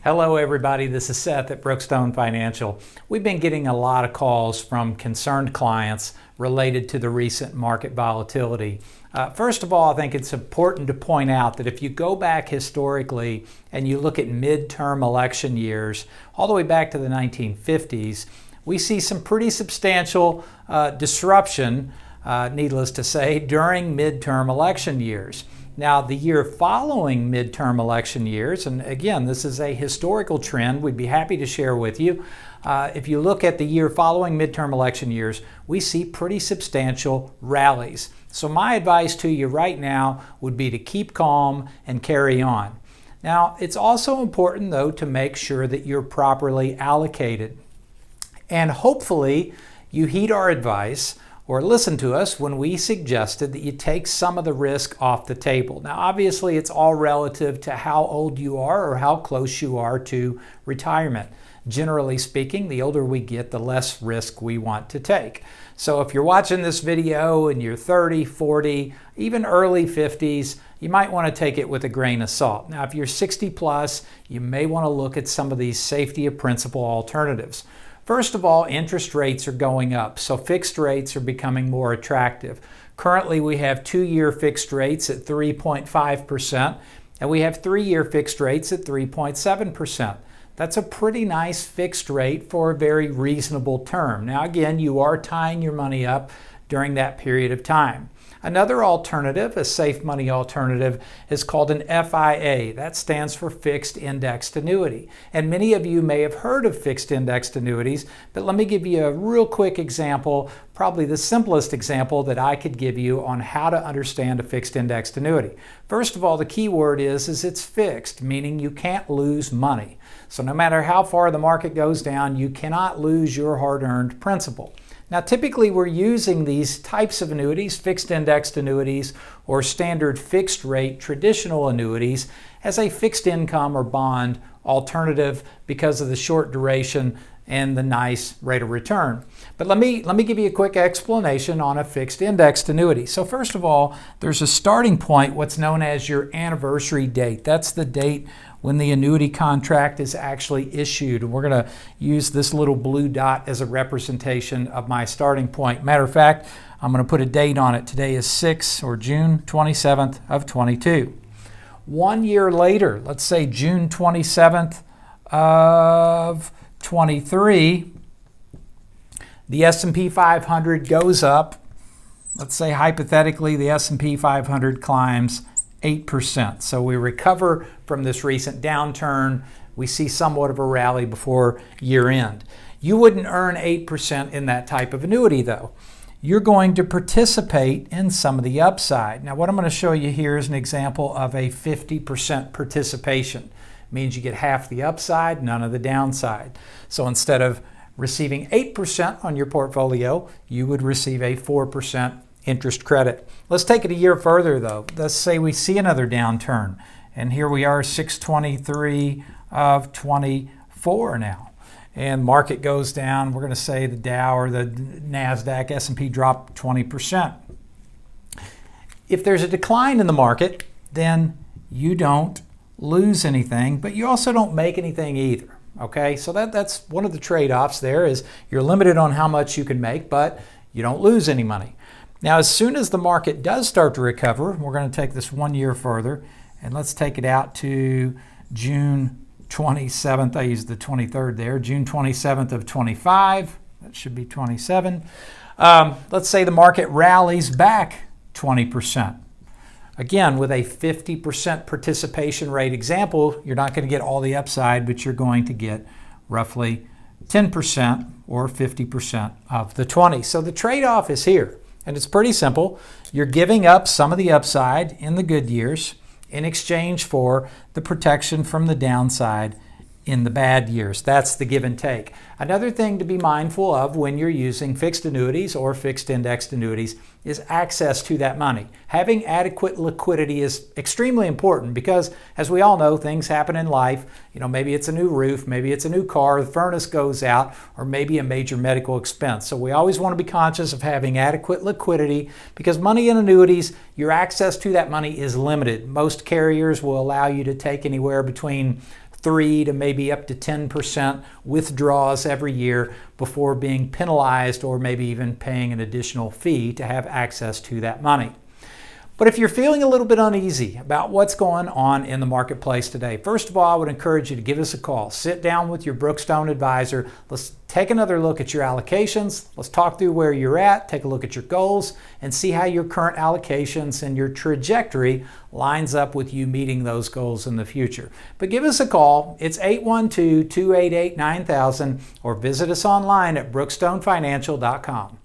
Hello everybody, this is Seth at Brookstone Financial. We've been getting a lot of calls from concerned clients related to the recent market volatility. First of all, I think it's important to point out that if you go back historically and you look at midterm election years, all the way back to the 1950s, we see some pretty substantial disruption, needless to say, during midterm election years. Now, the year following midterm election years, and again, this is a historical trend we'd be happy to share with you. If you look at the year following midterm election years, we see pretty substantial rallies. So my advice to you right now would be to keep calm and carry on. Now, it's also important, though, to make sure that you're properly allocated. And hopefully, you heed our advice or listen to us when we suggested that you take some of the risk off the table. Now, obviously, it's all relative to how old you are or how close you are to retirement. Generally speaking, the older we get, the less risk we want to take. So if you're watching this video and you're 30, 40, even early 50s, you might want to take it with a grain of salt. Now, if you're 60 plus, you may want to look at some of these safety of principal alternatives. First of all, interest rates are going up, so fixed rates are becoming more attractive. Currently, we have 2-year fixed rates at 3.5%, and we have 3-year fixed rates at 3.7%. That's a pretty nice fixed rate for a very reasonable term. Now, again, you are tying your money up during that period of time. Another alternative, a safe money alternative, is called an FIA. That stands for Fixed Indexed Annuity. And many of you may have heard of fixed indexed annuities, but let me give you a real quick example, probably the simplest example that I could give you on how to understand a fixed indexed annuity. First of all, the key word is it's fixed, meaning you can't lose money. So no matter how far the market goes down, you cannot lose your hard-earned principal. Now, typically we're using these types of annuities, fixed indexed annuities or standard fixed rate traditional annuities, as a fixed income or bond alternative because of the short duration and the nice rate of return. But let me give you a quick explanation on a fixed indexed annuity. So first of all, there's a starting point, what's known as your anniversary date. That's the date when the annuity contract is actually issued. And we're going to use this little blue dot as a representation of my starting point. Matter of fact, I'm going to put a date on it. Today is June 27th of 22. 1 year later, let's say June 27th of 23, the S&P 500 goes up. Let's say hypothetically the S&P 500 climbs 8%. So we recover from this recent downturn. We see somewhat of a rally before year end. You wouldn't earn 8% in that type of annuity though. You're going to participate in some of the upside. Now what I'm going to show you here is an example of a 50% participation. It means you get half the upside, none of the downside. So instead of receiving 8% on your portfolio, you would receive a 4% interest credit. Let's take it a year further though. Let's say we see another downturn. And here we are 6/23 of 24 now. And market goes down. We're going to say the Dow or the NASDAQ, S&P drop 20%. If there's a decline in the market, then you don't lose anything, but you also don't make anything either. Okay, so that's one of the trade-offs there is you're limited on how much you can make, but you don't lose any money. Now, as soon as the market does start to recover, we're going to take this 1 year further, and let's take it out to June 27th. I used the 23rd there. June 27th of 25. That should be 27. Let's say the market rallies back 20%. Again, with a 50% participation rate example, you're not going to get all the upside, but you're going to get roughly 10% or 50% of the 20. So the trade-off is here. And it's pretty simple. You're giving up some of the upside in the good years in exchange for the protection from the downside in the bad years. That's the give and take. Another thing to be mindful of when you're using fixed annuities or fixed indexed annuities is access to that money. Having adequate liquidity is extremely important because, as we all know, things happen in life. You know, maybe it's a new roof, maybe it's a new car, the furnace goes out, or maybe a major medical expense. So we always want to be conscious of having adequate liquidity because money in annuities, your access to that money is limited. Most carriers will allow you to take anywhere between 3 to maybe up to 10% withdrawals every year before being penalized or maybe even paying an additional fee to have access to that money. But if you're feeling a little bit uneasy about what's going on in the marketplace today, first of all, I would encourage you to give us a call. Sit down with your Brookstone advisor. Let's take another look at your allocations. Let's talk through where you're at, take a look at your goals, and see how your current allocations and your trajectory lines up with you meeting those goals in the future. But give us a call. It's 812-288-9000 or visit us online at brookstonefinancial.com.